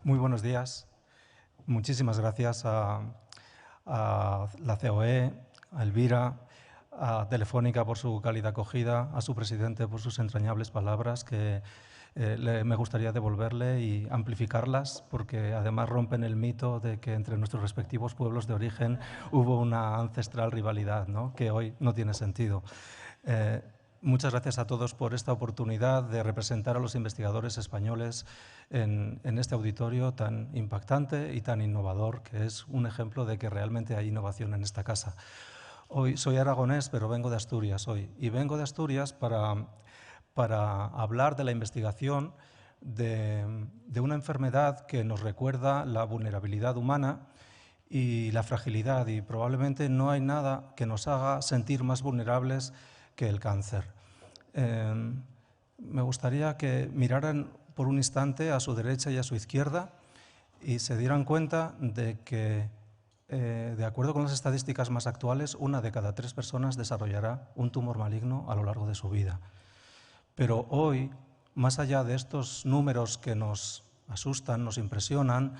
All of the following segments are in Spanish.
Muy buenos días. Muchísimas gracias a la COE, a Elvira, a Telefónica por su cálida acogida, a su presidente por sus entrañables palabras que me gustaría devolverle y amplificarlas, porque además rompen el mito de que entre nuestros respectivos pueblos de origen hubo una ancestral rivalidad, ¿no?, que hoy no tiene sentido. Muchas gracias a todos por esta oportunidad de representar a los investigadores españoles en este auditorio tan impactante y tan innovador, que es un ejemplo de que realmente hay innovación en esta casa. Hoy soy aragonés, pero vengo de Asturias hoy, y vengo de Asturias para hablar de la investigación de una enfermedad que nos recuerda la vulnerabilidad humana y la fragilidad, y probablemente no hay nada que nos haga sentir más vulnerables que el cáncer. Me gustaría que miraran por un instante a su derecha y a su izquierda y se dieran cuenta de que, de acuerdo con las estadísticas más actuales, 1 de cada 3 personas desarrollará un tumor maligno a lo largo de su vida. Pero hoy, más allá de estos números que nos asustan, nos impresionan,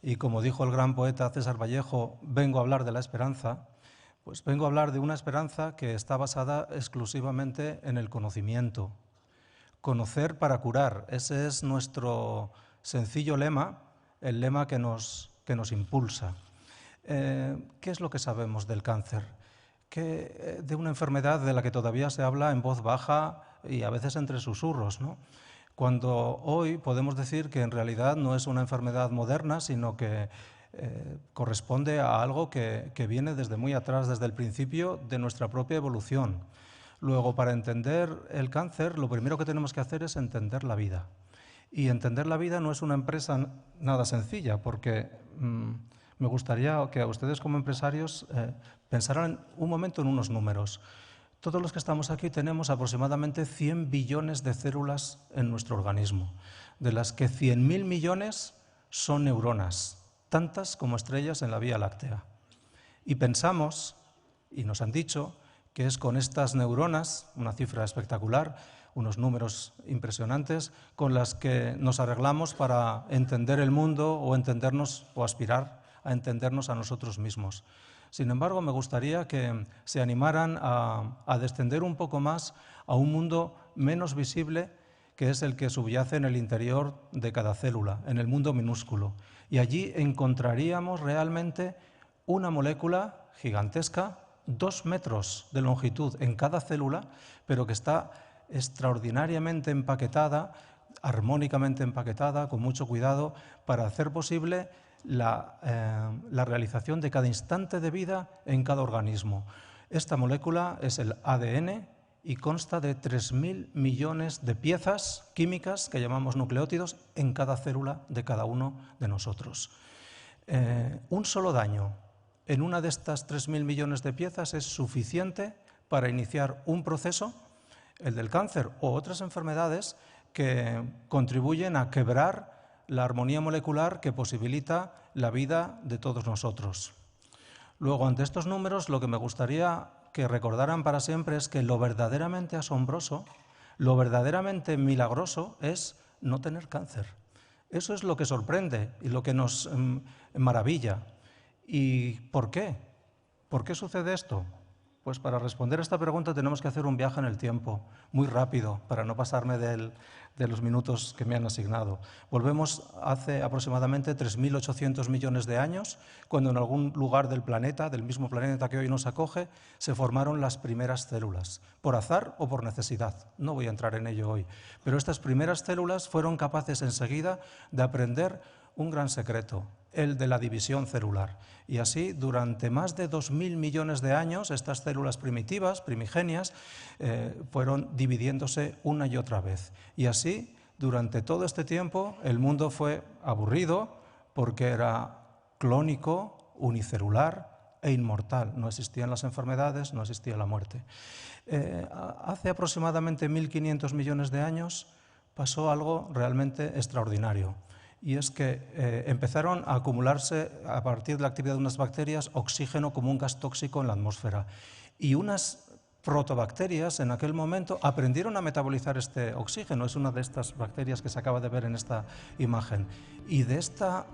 y como dijo el gran poeta César Vallejo, vengo a hablar de la esperanza, pues vengo a hablar de una esperanza que está basada exclusivamente en el conocimiento. Conocer para curar, ese es nuestro sencillo lema, el lema que nos impulsa. ¿Qué es lo que sabemos del cáncer? De una enfermedad de la que todavía se habla en voz baja y a veces entre susurros, ¿no?, cuando hoy podemos decir que en realidad no es una enfermedad moderna, sino que corresponde a algo que viene desde muy atrás, desde el principio de nuestra propia evolución. Luego, para entender el cáncer, lo primero que tenemos que hacer es entender la vida. Y entender la vida no es una empresa nada sencilla, porque me gustaría que a ustedes como empresarios pensaran un momento en unos números. Todos los que estamos aquí tenemos aproximadamente 100 billones de células en nuestro organismo, de las que 100.000 millones son neuronas, tantas como estrellas en la Vía Láctea. Y pensamos, y nos han dicho, que es con estas neuronas, una cifra espectacular, unos números impresionantes, con las que nos arreglamos para entender el mundo o entendernos o aspirar a entendernos a nosotros mismos. Sin embargo, me gustaría que se animaran a descender un poco más a un mundo menos visible, que es el que subyace en el interior de cada célula, en el mundo minúsculo. Y allí encontraríamos realmente una molécula gigantesca, 2 metros de longitud en cada célula, pero que está extraordinariamente empaquetada, armónicamente empaquetada, con mucho cuidado, para hacer posible la realización de cada instante de vida en cada organismo. Esta molécula es el ADN y consta de 3.000 millones de piezas químicas que llamamos nucleótidos en cada célula de cada uno de nosotros. Un solo daño en una de estas 3.000 millones de piezas es suficiente para iniciar un proceso, el del cáncer o otras enfermedades, que contribuyen a quebrar la armonía molecular que posibilita la vida de todos nosotros. Luego, ante estos números, lo que me gustaría que recordaran para siempre es que lo verdaderamente asombroso, lo verdaderamente milagroso es no tener cáncer. Eso es lo que sorprende y lo que nos maravilla. ¿Y por qué? ¿Por qué sucede esto? Pues para responder a esta pregunta tenemos que hacer un viaje en el tiempo, muy rápido, para no pasarme de los minutos que me han asignado. Volvemos hace aproximadamente 3.800 millones de años, cuando en algún lugar del planeta, del mismo planeta que hoy nos acoge, se formaron las primeras células, por azar o por necesidad. No voy a entrar en ello hoy, pero estas primeras células fueron capaces enseguida de aprender un gran secreto, el de la división celular. Y así, durante más de 2.000 millones de años, estas células primitivas, primigenias, fueron dividiéndose una y otra vez. Y así, durante todo este tiempo, el mundo fue aburrido porque era clónico, unicelular e inmortal. No existían las enfermedades, no existía la muerte. Hace aproximadamente 1.500 millones de años pasó algo realmente extraordinario. Y es que empezaron a acumularse, a partir de la actividad de unas bacterias, oxígeno como un gas tóxico en la atmósfera. Y unas protobacterias en aquel momento aprendieron a metabolizar este oxígeno. Es una de estas bacterias que se acaba de ver en esta imagen. Y de esta,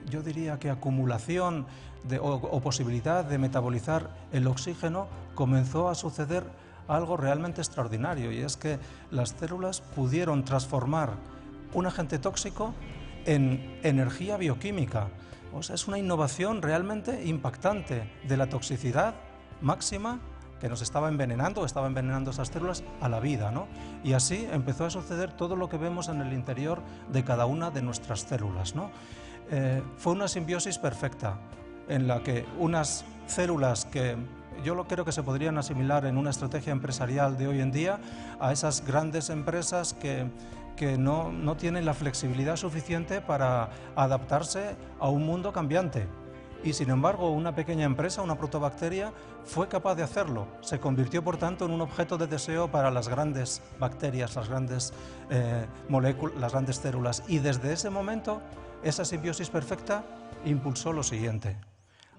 yo diría que acumulación o posibilidad de metabolizar el oxígeno, comenzó a suceder algo realmente extraordinario, y es que las células pudieron transformar un agente tóxico en energía bioquímica. O sea, es una innovación realmente impactante de la toxicidad máxima que nos estaba envenenando esas células, a la vida, ¿no? Y así empezó a suceder todo lo que vemos en el interior de cada una de nuestras células, ¿no? Fue una simbiosis perfecta, en la que unas células que creo que se podrían asimilar en una estrategia empresarial de hoy en día a esas grandes empresas que no tienen la flexibilidad suficiente para adaptarse a un mundo cambiante. Y sin embargo, una pequeña empresa, una protobacteria, fue capaz de hacerlo. Se convirtió, por tanto, en un objeto de deseo para las grandes bacterias, las grandes moléculas, las grandes células. Y desde ese momento, esa simbiosis perfecta impulsó lo siguiente.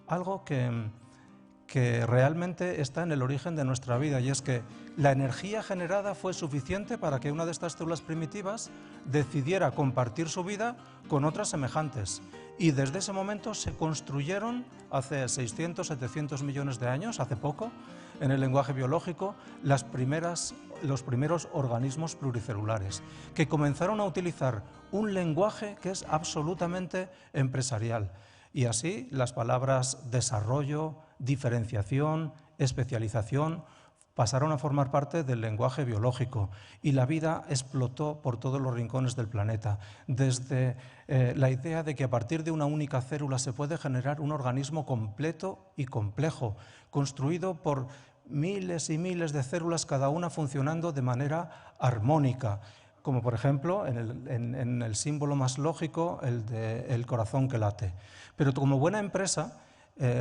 Algo que realmente está en el origen de nuestra vida, y es que la energía generada fue suficiente para que una de estas células primitivas decidiera compartir su vida con otras semejantes. Y desde ese momento se construyeron, hace 600, 700 millones de años, hace poco, en el lenguaje biológico, los primeros organismos pluricelulares, que comenzaron a utilizar un lenguaje que es absolutamente empresarial. Y así las palabras desarrollo, diferenciación, especialización pasaron a formar parte del lenguaje biológico, y la vida explotó por todos los rincones del planeta. Desde la idea de que a partir de una única célula se puede generar un organismo completo y complejo, construido por miles y miles de células, cada una funcionando de manera armónica, como por ejemplo en el símbolo más lógico, el corazón que late. Pero como buena empresa,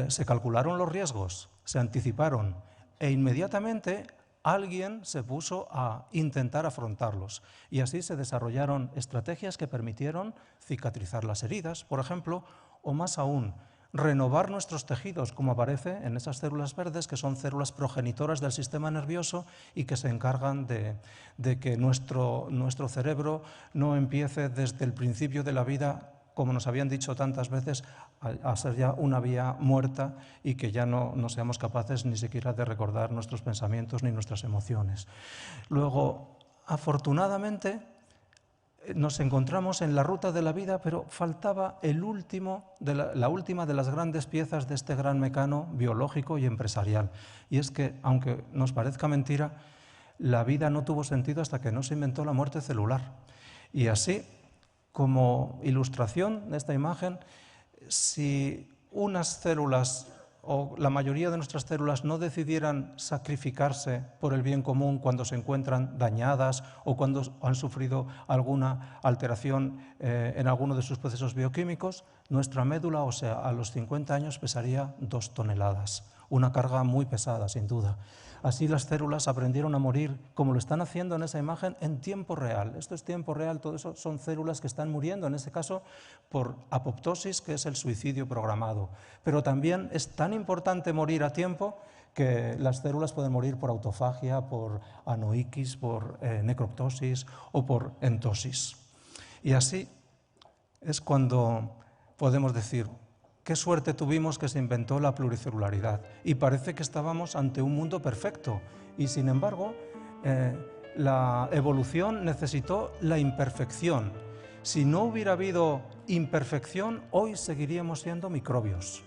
se calcularon los riesgos, se anticiparon, e inmediatamente alguien se puso a intentar afrontarlos. Y así se desarrollaron estrategias que permitieron cicatrizar las heridas, por ejemplo, o más aún, renovar nuestros tejidos, como aparece en esas células verdes, que son células progenitoras del sistema nervioso y que se encargan de que nuestro cerebro no empiece desde el principio de la vida, como nos habían dicho tantas veces, a ser ya una vía muerta, y que ya no seamos capaces ni siquiera de recordar nuestros pensamientos ni nuestras emociones. Luego, afortunadamente, nos encontramos en la ruta de la vida, pero faltaba la última de las grandes piezas de este gran mecano biológico y empresarial. Y es que, aunque nos parezca mentira, la vida no tuvo sentido hasta que no se inventó la muerte celular. Y así, como ilustración de esta imagen, si unas células o la mayoría de nuestras células no decidieran sacrificarse por el bien común cuando se encuentran dañadas o cuando han sufrido alguna alteración en alguno de sus procesos bioquímicos, nuestra médula ósea a los 50 años pesaría 2 toneladas, una carga muy pesada, sin duda. Así las células aprendieron a morir, como lo están haciendo en esa imagen, en tiempo real. Esto es tiempo real, todo eso son células que están muriendo, en este caso por apoptosis, que es el suicidio programado. Pero también es tan importante morir a tiempo que las células pueden morir por autofagia, por anoiquis, por necroptosis o por entosis. Y así es cuando podemos decir: qué suerte tuvimos que se inventó la pluricelularidad, y parece que estábamos ante un mundo perfecto, y sin embargo la evolución necesitó la imperfección. Si no hubiera habido imperfección, hoy seguiríamos siendo microbios.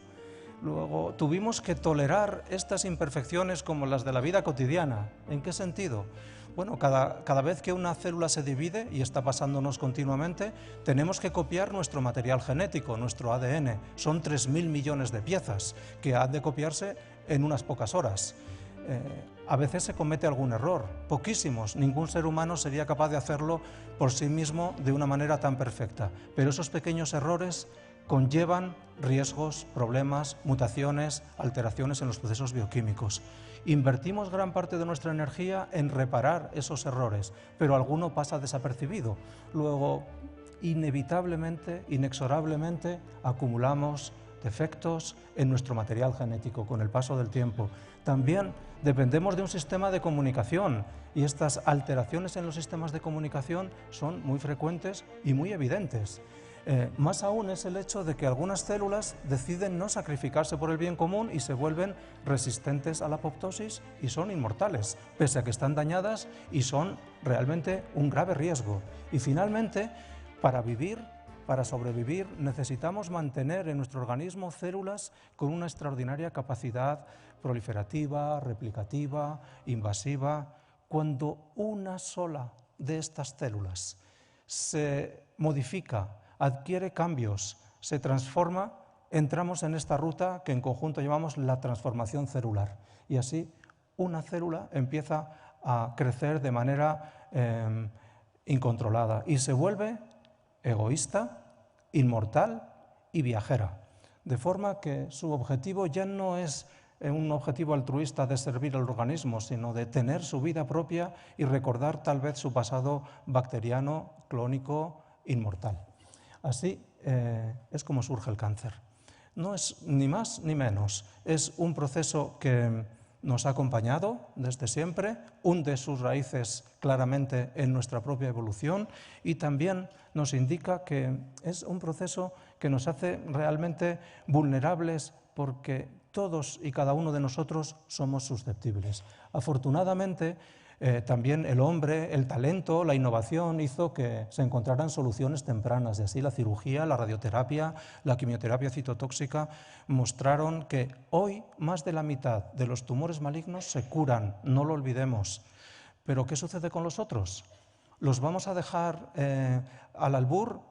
Luego tuvimos que tolerar estas imperfecciones como las de la vida cotidiana. ¿En qué sentido? Bueno, cada vez que una célula se divide, y está pasándonos continuamente, tenemos que copiar nuestro material genético, nuestro ADN. Son 3.000 millones de piezas que han de copiarse en unas pocas horas. A veces se comete algún error, poquísimos. Ningún ser humano sería capaz de hacerlo por sí mismo de una manera tan perfecta. Pero esos pequeños errores conllevan riesgos, problemas, mutaciones, alteraciones en los procesos bioquímicos. Invertimos gran parte de nuestra energía en reparar esos errores, pero alguno pasa desapercibido. Luego, inevitablemente, inexorablemente, acumulamos defectos en nuestro material genético con el paso del tiempo. También dependemos de un sistema de comunicación y estas alteraciones en los sistemas de comunicación son muy frecuentes y muy evidentes. Más aún es el hecho de que algunas células deciden no sacrificarse por el bien común y se vuelven resistentes a la apoptosis y son inmortales, pese a que están dañadas y son realmente un grave riesgo. Y finalmente, para sobrevivir, necesitamos mantener en nuestro organismo células con una extraordinaria capacidad proliferativa, replicativa, invasiva. Cuando una sola de estas células se modifica, adquiere cambios, se transforma, entramos en esta ruta que en conjunto llamamos la transformación celular. Y así una célula empieza a crecer de manera incontrolada y se vuelve egoísta, inmortal y viajera. De forma que su objetivo ya no es un objetivo altruista de servir al organismo, sino de tener su vida propia y recordar tal vez su pasado bacteriano, clónico, inmortal. Así es como surge el cáncer. No es ni más ni menos, es un proceso que nos ha acompañado desde siempre, hunde sus raíces claramente en nuestra propia evolución y también nos indica que es un proceso que nos hace realmente vulnerables porque todos y cada uno de nosotros somos susceptibles. Afortunadamente, también el hombre, el talento, la innovación hizo que se encontraran soluciones tempranas y así la cirugía, la radioterapia, la quimioterapia citotóxica mostraron que hoy más de la mitad de los tumores malignos se curan, no lo olvidemos. Pero ¿qué sucede con los otros? ¿Los vamos a dejar al albur,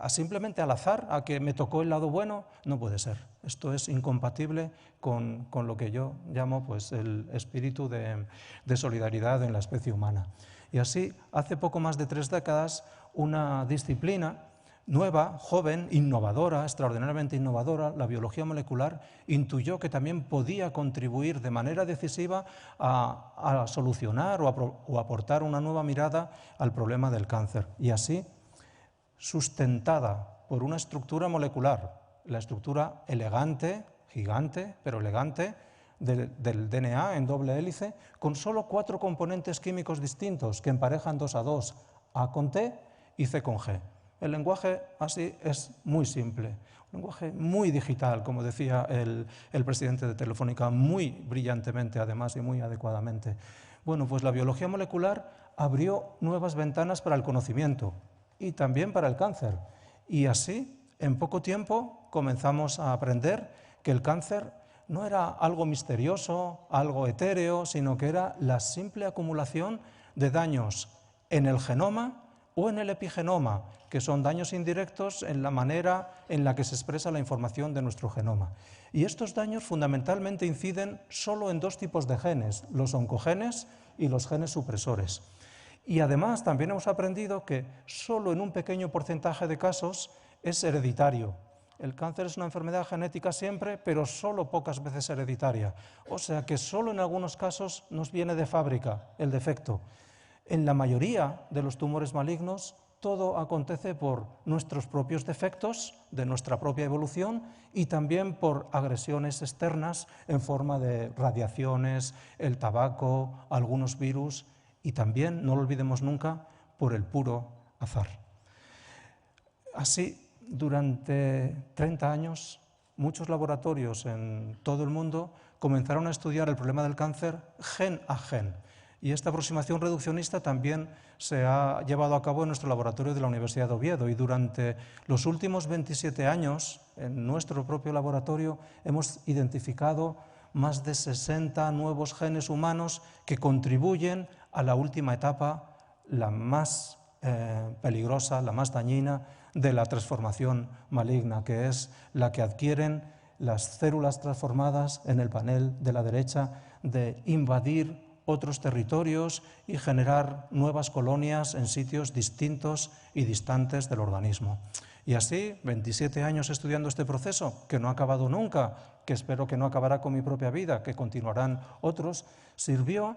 simplemente al azar, a que me tocó el lado bueno? No puede ser. Esto es incompatible con lo que yo llamo pues, el espíritu de solidaridad en la especie humana. Y así, hace poco más de 3 décadas, una disciplina nueva, joven, innovadora, extraordinariamente innovadora, la biología molecular, intuyó que también podía contribuir de manera decisiva a solucionar o aportar una nueva mirada al problema del cáncer. Y así, sustentada por una estructura molecular, la estructura elegante, gigante, pero elegante, del DNA en doble hélice, con solo 4 componentes químicos distintos que emparejan 2 a 2, A con T y C con G. El lenguaje así es muy simple, un lenguaje muy digital, como decía el presidente de Telefónica, muy brillantemente además y muy adecuadamente. Bueno, pues la biología molecular abrió nuevas ventanas para el conocimiento y también para el cáncer. Y así, en poco tiempo, comenzamos a aprender que el cáncer no era algo misterioso, algo etéreo, sino que era la simple acumulación de daños en el genoma o en el epigenoma, que son daños indirectos en la manera en la que se expresa la información de nuestro genoma. Y estos daños fundamentalmente inciden solo en 2 tipos de genes, los oncogenes y los genes supresores. Y además también hemos aprendido que solo en un pequeño porcentaje de casos es hereditario. El cáncer es una enfermedad genética siempre, pero solo pocas veces hereditaria. O sea que solo en algunos casos nos viene de fábrica el defecto. En la mayoría de los tumores malignos, todo acontece por nuestros propios defectos, de nuestra propia evolución y también por agresiones externas en forma de radiaciones, el tabaco, algunos virus y también, no lo olvidemos nunca, por el puro azar. Así, durante 30 años, muchos laboratorios en todo el mundo comenzaron a estudiar el problema del cáncer gen a gen. Y esta aproximación reduccionista también se ha llevado a cabo en nuestro laboratorio de la Universidad de Oviedo y durante los últimos 27 años en nuestro propio laboratorio hemos identificado más de 60 nuevos genes humanos que contribuyen a la última etapa, la más peligrosa, la más dañina de la transformación maligna, que es la que adquieren las células transformadas en el panel de la derecha de invadir otros territorios y generar nuevas colonias en sitios distintos y distantes del organismo. Y así, 27 años estudiando este proceso, que no ha acabado nunca, que espero que no acabará con mi propia vida, que continuarán otros, ha servido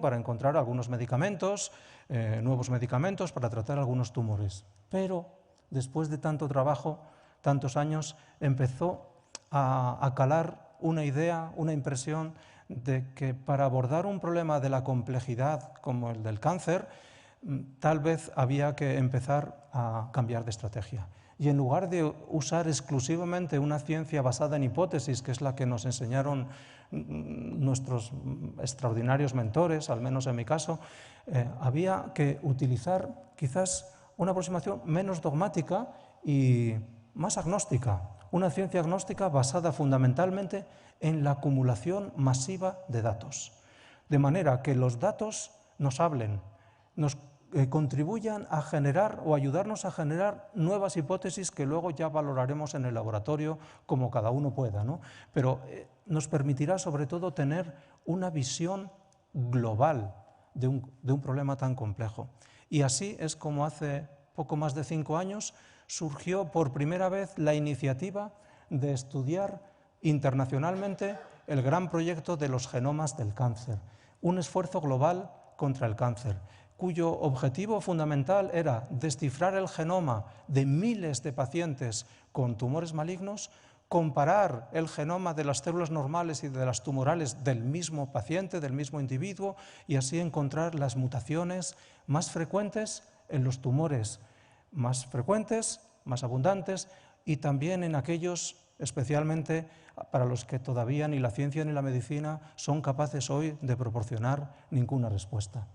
para encontrar algunos medicamentos, nuevos medicamentos para tratar algunos tumores. Pero, después de tanto trabajo, tantos años, empezó a calar una idea, una impresión de que para abordar un problema de la complejidad como el del cáncer, tal vez había que empezar a cambiar de estrategia. Y en lugar de usar exclusivamente una ciencia basada en hipótesis, que es la que nos enseñaron nuestros extraordinarios mentores, al menos en mi caso, había que utilizar quizás una aproximación menos dogmática y más agnóstica, una ciencia agnóstica basada fundamentalmente en la acumulación masiva de datos, de manera que los datos nos hablen, nos contribuyan a generar o ayudarnos a generar nuevas hipótesis que luego ya valoraremos en el laboratorio como cada uno pueda, ¿no? Pero nos permitirá sobre todo tener una visión global de un problema tan complejo. Y así es como hace poco más de 5 años surgió por primera vez la iniciativa de estudiar internacionalmente el gran proyecto de los genomas del cáncer, un esfuerzo global contra el cáncer, cuyo objetivo fundamental era descifrar el genoma de miles de pacientes con tumores malignos, comparar el genoma de las células normales y de las tumorales del mismo paciente, del mismo individuo, y así encontrar las mutaciones más frecuentes en los tumores más frecuentes, más abundantes, y también en aquellos, especialmente para los que todavía ni la ciencia ni la medicina son capaces hoy de proporcionar ninguna respuesta.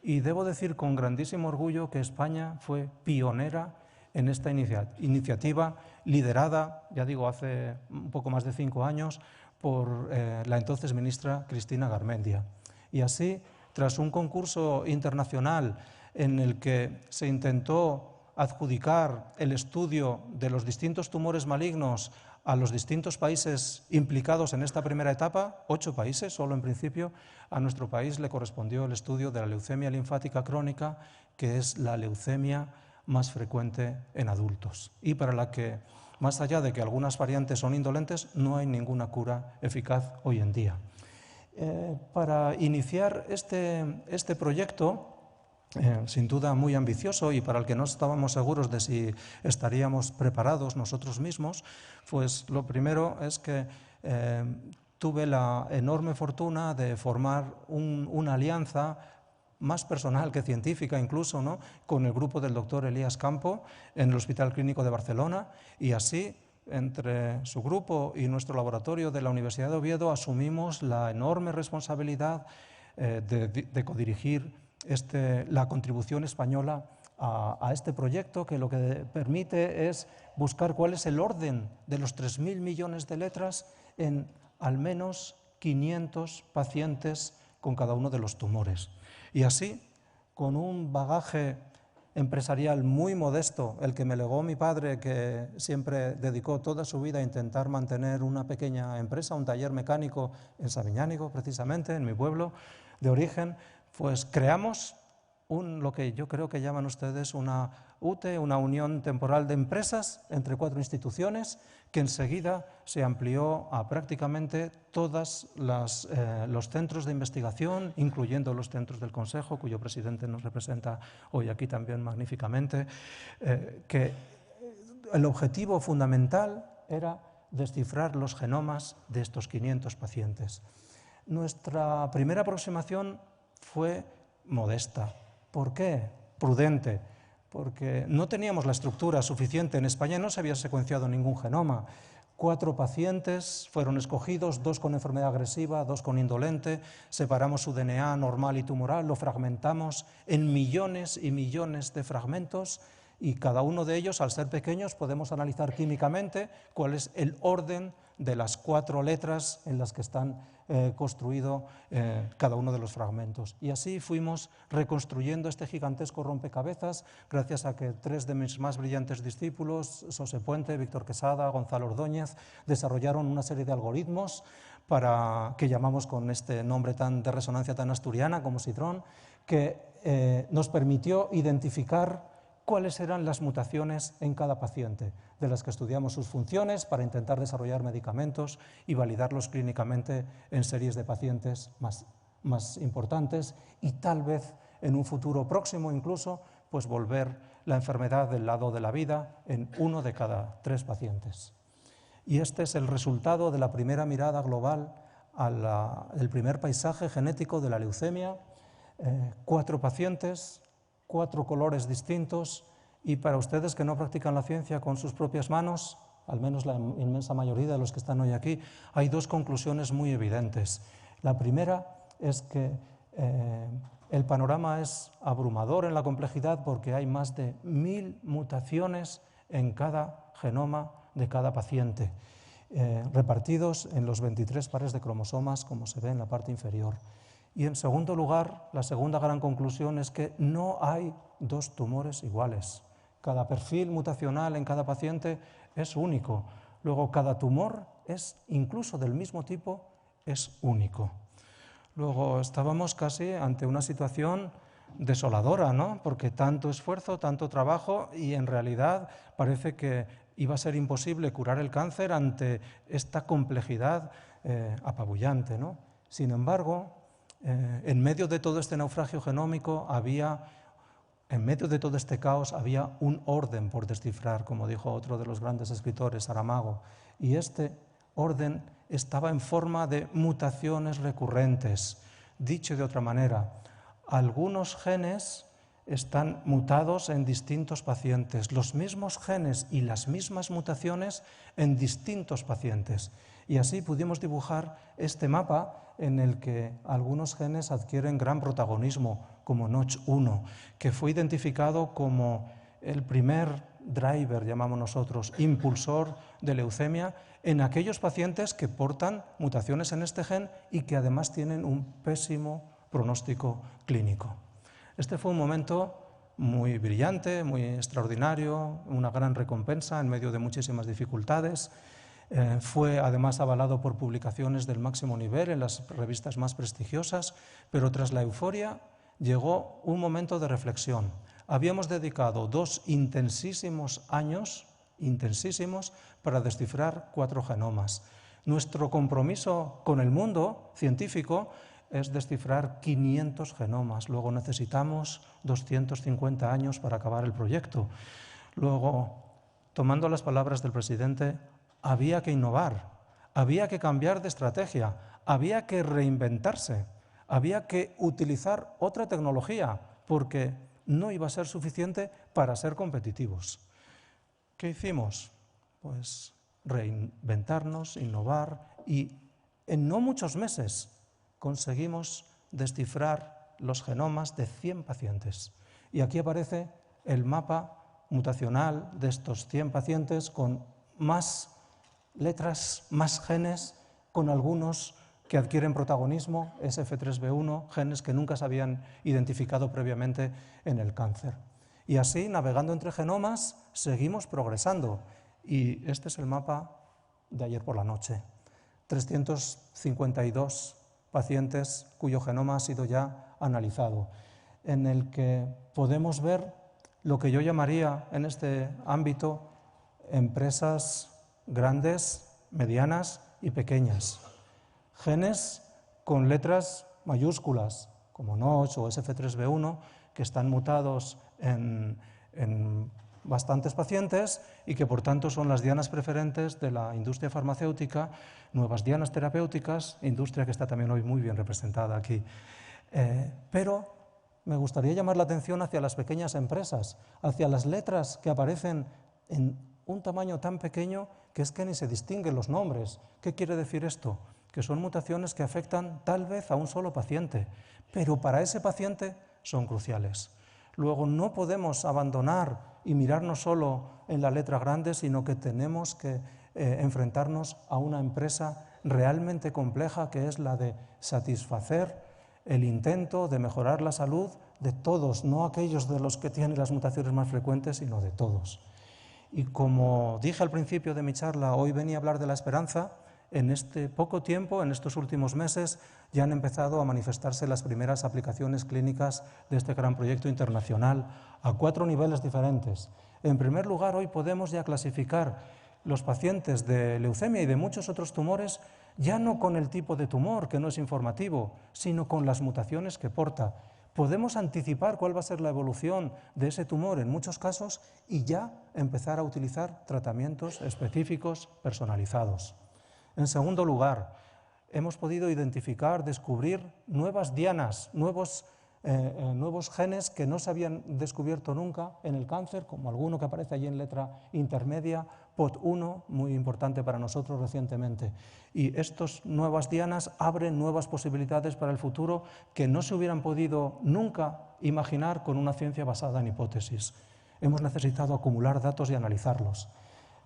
Y debo decir con grandísimo orgullo que España fue pionera en esta iniciativa liderada, ya digo, hace un poco más de 5 años, por la entonces ministra Cristina Garmendia. Y así, tras un concurso internacional en el que se intentó adjudicar el estudio de los distintos tumores malignos a los distintos países implicados en esta primera etapa, 8 países, solo en principio, a nuestro país le correspondió el estudio de la leucemia linfática crónica, que es la leucemia más frecuente en adultos y para la que, más allá de que algunas variantes son indolentes, no hay ninguna cura eficaz hoy en día. Para iniciar este proyecto, sin duda muy ambicioso y para el que no estábamos seguros de si estaríamos preparados nosotros mismos, pues lo primero es que tuve la enorme fortuna de formar una alianza más personal que científica incluso, ¿no?, con el grupo del doctor Elías Campo en el Hospital Clínico de Barcelona, y así entre su grupo y nuestro laboratorio de la Universidad de Oviedo asumimos la enorme responsabilidad de codirigir la contribución española a este proyecto, que lo que permite es buscar cuál es el orden de los 3.000 millones de letras en al menos 500 pacientes con cada uno de los tumores. Y así, con un bagaje empresarial muy modesto, el que me legó mi padre, que siempre dedicó toda su vida a intentar mantener una pequeña empresa, un taller mecánico en Sabiñánigo, precisamente, en mi pueblo de origen, pues creamos lo que yo creo que llaman ustedes una UTE, una unión temporal de empresas entre 4 instituciones, que enseguida se amplió a prácticamente todos los centros de investigación, incluyendo los centros del Consejo, cuyo presidente nos representa hoy aquí también magníficamente, que el objetivo fundamental era descifrar los genomas de estos 500 pacientes. Nuestra primera aproximación fue modesta. ¿Por qué? Prudente, porque no teníamos la estructura suficiente. En España no se había secuenciado ningún genoma. 4 pacientes fueron escogidos, 2 con enfermedad agresiva, 2 con indolente, separamos su DNA normal y tumoral, lo fragmentamos en millones y millones de fragmentos, y cada uno de ellos, al ser pequeños, podemos analizar químicamente cuál es el orden de las 4 letras en las que están construido cada uno de los fragmentos. Y así fuimos reconstruyendo este gigantesco rompecabezas, gracias a que 3 de mis más brillantes discípulos, Xosé Puente, Víctor Quesada, Gonzalo Ordóñez, desarrollaron una serie de algoritmos que llamamos con este nombre de resonancia tan asturiana como Sidrón, que nos permitió identificar cuáles eran las mutaciones en cada paciente, de las que estudiamos sus funciones para intentar desarrollar medicamentos y validarlos clínicamente en series de pacientes más importantes, y tal vez en un futuro próximo incluso pues volver la enfermedad del lado de la vida en 1 de cada 3 pacientes. Y este es el resultado de la primera mirada global al primer paisaje genético de la leucemia. 4 pacientes, 4 colores distintos, y para ustedes que no practican la ciencia con sus propias manos, al menos la inmensa mayoría de los que están hoy aquí, hay 2 conclusiones muy evidentes. La primera es que el panorama es abrumador en la complejidad porque hay más de 1000 mutaciones en cada genoma de cada paciente, repartidos en los 23 pares de cromosomas, como se ve en la parte inferior. Y en segundo lugar, la segunda gran conclusión es que no hay 2 tumores iguales. Cada perfil mutacional en cada paciente es único. Luego, cada tumor es, incluso del mismo tipo, es único. Luego, estábamos casi ante una situación desoladora, ¿no? Porque tanto esfuerzo, tanto trabajo, y en realidad parece que iba a ser imposible curar el cáncer ante esta complejidad apabullante, ¿no? Sin embargo, en medio de todo este naufragio genómico en medio de todo este caos había un orden por descifrar, como dijo otro de los grandes escritores, Saramago, y este orden estaba en forma de mutaciones recurrentes. Dicho de otra manera, algunos genes están mutados en distintos pacientes, los mismos genes y las mismas mutaciones en distintos pacientes. Y así pudimos dibujar este mapa en el que algunos genes adquieren gran protagonismo, como Notch1, que fue identificado como el primer driver, llamamos nosotros, impulsor de leucemia en aquellos pacientes que portan mutaciones en este gen y que además tienen un pésimo pronóstico clínico. Este fue un momento muy brillante, muy extraordinario, una gran recompensa en medio de muchísimas dificultades. Fue además avalado por publicaciones del máximo nivel en las revistas más prestigiosas, pero tras la euforia llegó un momento de reflexión. Habíamos dedicado 2 intensísimos años, para descifrar 4 genomas. Nuestro compromiso con el mundo científico es descifrar 500 genomas. Luego necesitamos 250 años para acabar el proyecto. Luego, tomando las palabras del presidente, había que innovar, había que cambiar de estrategia, había que reinventarse, había que utilizar otra tecnología, porque no iba a ser suficiente para ser competitivos. ¿Qué hicimos? Pues reinventarnos, innovar, y en no muchos meses conseguimos descifrar los genomas de 100 pacientes. Y aquí aparece el mapa mutacional de estos 100 pacientes con más letras, más genes, con algunos que adquieren protagonismo, SF3B1, genes que nunca se habían identificado previamente en el cáncer. Y así, navegando entre genomas, seguimos progresando. Y este es el mapa de ayer por la noche. 352 pacientes cuyo genoma ha sido ya analizado, en el que podemos ver lo que yo llamaría en este ámbito empresas grandes, medianas y pequeñas. Genes con letras mayúsculas, como Notch o SF3B1, que están mutados en bastantes pacientes y que por tanto son las dianas preferentes de la industria farmacéutica, nuevas dianas terapéuticas, industria que está también hoy muy bien representada aquí. Pero me gustaría llamar la atención hacia las pequeñas empresas, hacia las letras que aparecen en un tamaño tan pequeño que es que ni se distinguen los nombres. ¿Qué quiere decir esto? Que son mutaciones que afectan tal vez a un solo paciente, pero para ese paciente son cruciales. Luego no podemos abandonar y mirarnos solo en la letra grande, sino que tenemos que enfrentarnos a una empresa realmente compleja, que es la de satisfacer el intento de mejorar la salud de todos, no aquellos de los que tienen las mutaciones más frecuentes, sino de todos. Y como dije al principio de mi charla, hoy venía a hablar de la esperanza. En este poco tiempo, en estos últimos meses, ya han empezado a manifestarse las primeras aplicaciones clínicas de este gran proyecto internacional a 4 niveles diferentes. En primer lugar, hoy podemos ya clasificar los pacientes de leucemia y de muchos otros tumores ya no con el tipo de tumor, que no es informativo, sino con las mutaciones que porta. Podemos anticipar cuál va a ser la evolución de ese tumor en muchos casos y ya empezar a utilizar tratamientos específicos personalizados. En segundo lugar, hemos podido identificar, descubrir nuevas dianas, nuevos genes que no se habían descubierto nunca en el cáncer, como alguno que aparece allí en letra intermedia, POT1, muy importante para nosotros recientemente. Y estas nuevas dianas abren nuevas posibilidades para el futuro que no se hubieran podido nunca imaginar con una ciencia basada en hipótesis. Hemos necesitado acumular datos y analizarlos.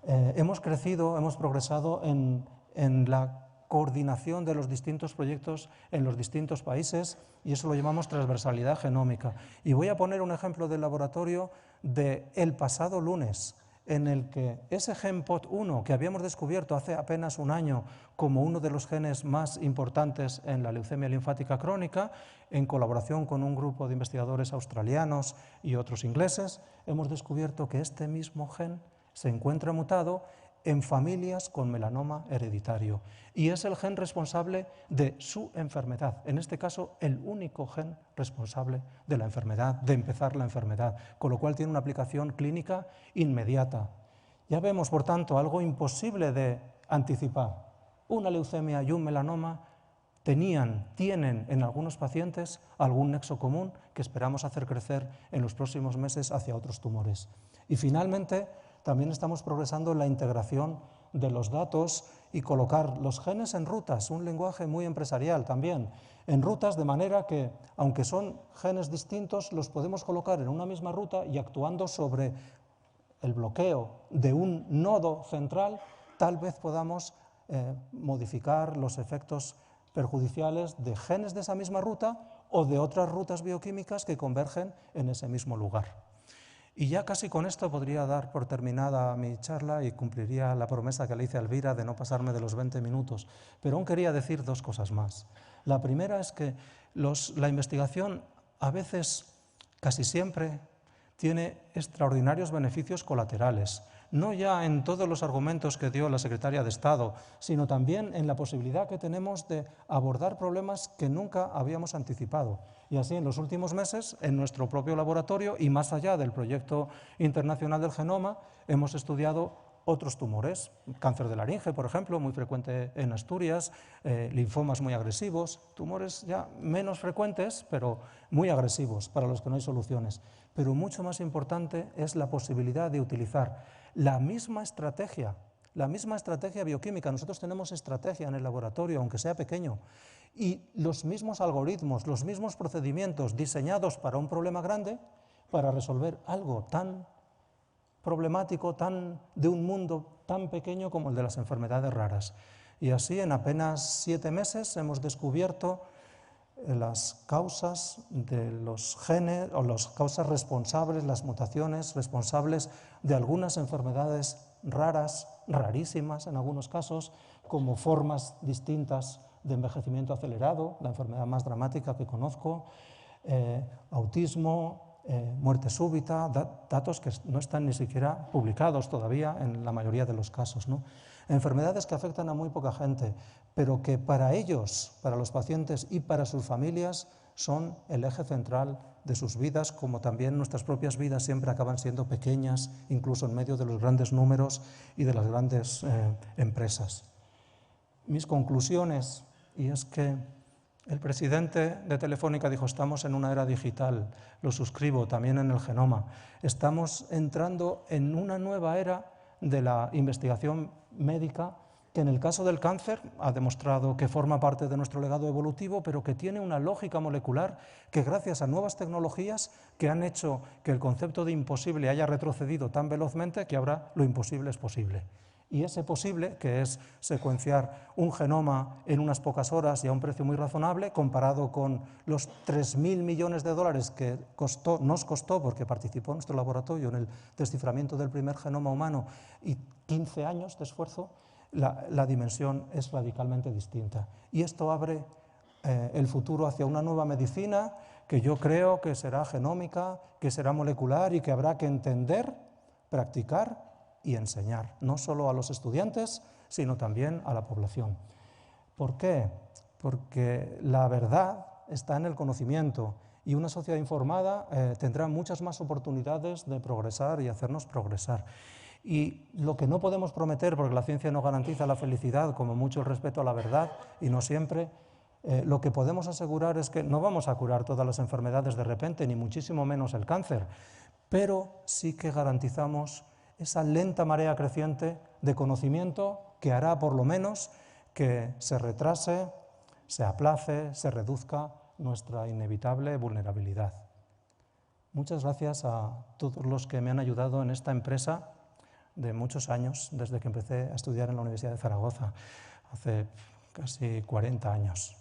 Hemos crecido, hemos progresado en la coordinación de los distintos proyectos en los distintos países y eso lo llamamos transversalidad genómica. Y voy a poner un ejemplo del laboratorio del pasado lunes, en el que ese gen POT1 que habíamos descubierto hace apenas un año como uno de los genes más importantes en la leucemia linfática crónica, en colaboración con un grupo de investigadores australianos y otros ingleses, hemos descubierto que este mismo gen se encuentra mutado en familias con melanoma hereditario y es el gen responsable de su enfermedad, en este caso el único gen responsable de la enfermedad, de empezar la enfermedad, con lo cual tiene una aplicación clínica inmediata. Ya vemos, por tanto, algo imposible de anticipar. Una leucemia y un melanoma tienen en algunos pacientes algún nexo común que esperamos hacer crecer en los próximos meses hacia otros tumores. Y finalmente, también estamos progresando en la integración de los datos y colocar los genes en rutas, un lenguaje muy empresarial también, en rutas de manera que, aunque son genes distintos, los podemos colocar en una misma ruta y actuando sobre el bloqueo de un nodo central, tal vez podamos modificar los efectos perjudiciales de genes de esa misma ruta o de otras rutas bioquímicas que convergen en ese mismo lugar. Y ya casi con esto podría dar por terminada mi charla y cumpliría la promesa que le hice a Elvira de no pasarme de los 20 minutos. Pero aún quería decir dos cosas más. La primera es que la investigación a veces, casi siempre, tiene extraordinarios beneficios colaterales. No ya en todos los argumentos que dio la secretaria de Estado, sino también en la posibilidad que tenemos de abordar problemas que nunca habíamos anticipado. Y así, en los últimos meses, en nuestro propio laboratorio y más allá del proyecto internacional del genoma, hemos estudiado otros tumores, cáncer de laringe, por ejemplo, muy frecuente en Asturias, linfomas muy agresivos, tumores ya menos frecuentes, pero muy agresivos para los que no hay soluciones. Pero mucho más importante es la posibilidad de utilizar la misma estrategia bioquímica. Nosotros tenemos estrategia en el laboratorio, aunque sea pequeño, y los mismos algoritmos, los mismos procedimientos diseñados para un problema grande, para resolver algo tan problemático, de un mundo tan pequeño como el de las enfermedades raras. Y así, en apenas 7 meses, hemos descubierto las causas de los genes, o las causas responsables, las mutaciones responsables de algunas enfermedades raras, rarísimas en algunos casos, como formas distintas de envejecimiento acelerado, la enfermedad más dramática que conozco, autismo, muerte súbita, datos que no están ni siquiera publicados todavía en la mayoría de los casos, ¿no? Enfermedades que afectan a muy poca gente, pero que para ellos, para los pacientes y para sus familias, son el eje central de sus vidas, como también nuestras propias vidas siempre acaban siendo pequeñas, incluso en medio de los grandes números y de las grandes empresas. Mis conclusiones, y es que el presidente de Telefónica dijo: estamos en una era digital, lo suscribo, también en el genoma. Estamos entrando en una nueva era de la investigación médica que en el caso del cáncer ha demostrado que forma parte de nuestro legado evolutivo, pero que tiene una lógica molecular que, gracias a nuevas tecnologías que han hecho que el concepto de imposible haya retrocedido tan velozmente, que ahora lo imposible es posible. Y ese posible, que es secuenciar un genoma en unas pocas horas y a un precio muy razonable, comparado con los 3.000 millones de dólares que nos costó, porque participó nuestro laboratorio en el desciframiento del primer genoma humano, y 15 años de esfuerzo, la dimensión es radicalmente distinta. Y esto abre el futuro hacia una nueva medicina que yo creo que será genómica, que será molecular y que habrá que entender, practicar y enseñar, no solo a los estudiantes, sino también a la población. ¿Por qué? Porque la verdad está en el conocimiento y una sociedad informada tendrá muchas más oportunidades de progresar y hacernos progresar. Y lo que no podemos prometer, porque la ciencia no garantiza la felicidad, como mucho el respeto a la verdad, y no siempre, lo que podemos asegurar es que no vamos a curar todas las enfermedades de repente, ni muchísimo menos el cáncer, pero sí que garantizamos esa lenta marea creciente de conocimiento que hará por lo menos que se retrase, se aplace, se reduzca nuestra inevitable vulnerabilidad. Muchas gracias a todos los que me han ayudado en esta empresa de muchos años, desde que empecé a estudiar en la Universidad de Zaragoza, hace casi 40 años.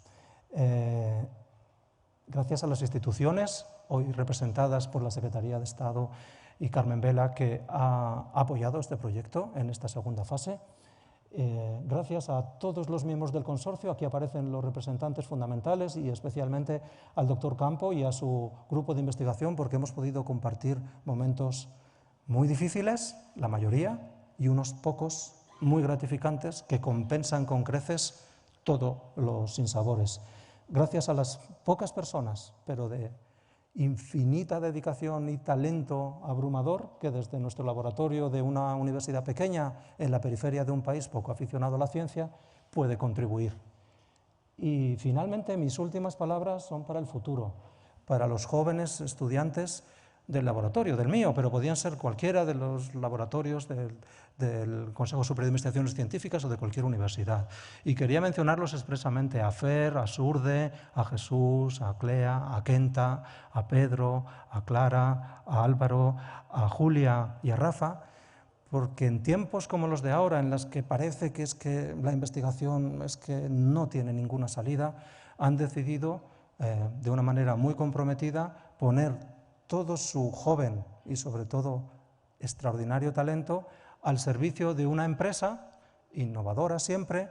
Gracias a las instituciones, hoy representadas por la Secretaría de Estado y Carmen Vela, que ha apoyado este proyecto en esta segunda fase. Gracias a todos los miembros del consorcio, aquí aparecen los representantes fundamentales y especialmente al doctor Campo y a su grupo de investigación, porque hemos podido compartir momentos muy difíciles, la mayoría, y unos pocos muy gratificantes que compensan con creces todos los sinsabores. Gracias a las pocas personas, pero de infinita dedicación y talento abrumador, que desde nuestro laboratorio de una universidad pequeña en la periferia de un país poco aficionado a la ciencia puede contribuir. Y finalmente mis últimas palabras son para el futuro, para los jóvenes estudiantes del laboratorio, del mío, pero podían ser cualquiera de los laboratorios del Consejo Superior de Investigaciones Científicas o de cualquier universidad. Y quería mencionarlos expresamente a Fer, a Surde, a Jesús, a Clea, a Kenta, a Pedro, a Clara, a Álvaro, a Julia y a Rafa, porque en tiempos como los de ahora, en los que parece que es que la investigación es que no tiene ninguna salida, han decidido de una manera muy comprometida poner todo su joven y sobre todo extraordinario talento al servicio de una empresa innovadora siempre,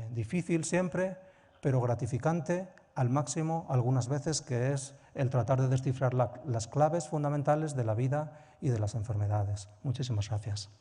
difícil siempre, pero gratificante al máximo algunas veces, que es el tratar de descifrar las claves fundamentales de la vida y de las enfermedades. Muchísimas gracias.